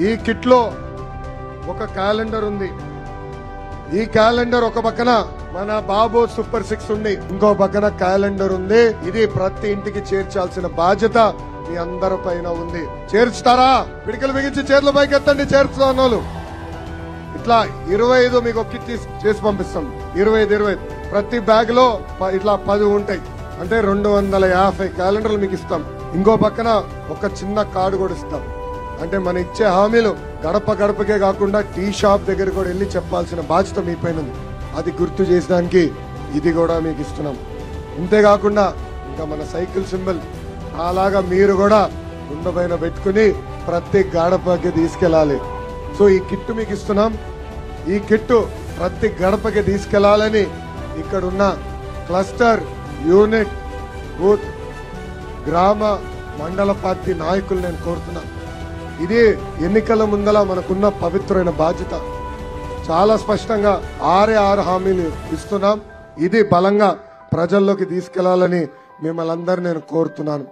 ఈ కిట్ లో ఒక క్యాలెండర్ ఉంది. ఈ క్యాలెండర్ ఒక పక్కన మన బాబు సూపర్ 6 ఉంది, ఇంకో పక్కన క్యాలెండర్ ఉంది. ఇది ప్రతి ఇంటికి చేర్చాల్సిన బాధ్యత మీ అందరి పైన ఉంది. చేర్చుతారా? పిడికలు బిగించి చేతుల పైకి ఎత్తండి. చేర్చుతున్న వాళ్ళు ఇట్లా 25 మీకు ఒక కిట్ చేసి పంపిస్తాం. 25 ప్రతి బ్యాగ్ లో ఇట్లా 10 ఉంటాయి. అంటే 250 క్యాలెండర్లు మీకు ఇస్తాం. ఇంకో పక్కన ఒక చిన్న కార్డు కూడా ఇస్తాం. అంటే మన ఇచ్చే హామీలు గడప గడపకే కాకుండా టీ షాప్ దగ్గర కూడా వెళ్ళి చెప్పాల్సిన బాధ్యత మీ పైన ఉంది. అది గుర్తు చేసడానికి ఇది కూడా మీకు ఇస్తున్నాం. ఇంతేకాకుండా ఇంకా మన సైకిల్ సింబల్ అలాగా మీరు కూడా గుండె పైన పెట్టుకుని ప్రతి గడపకి తీసుకెళ్లాలి. సో ఈ కిట్ మీకు ఇస్తున్నాం. ఈ కిట్ ప్రతి గడపకి తీసుకెళ్లాలని ఇక్కడున్న క్లస్టర్, యూనిట్, బూత్, గ్రామ, మండల పార్టీ నాయకులు నేను కోరుతున్నా. ఇది ఎన్నికల ముందల మనకున్న పవిత్రమైన బాధ్యత. చాలా స్పష్టంగా 6 హామీలు ఇస్తున్నాం. ఇది బలంగా ప్రజల్లోకి తీసుకెళ్లాలని మిమ్మల్ని అందరూ నేను కోరుతున్నాను.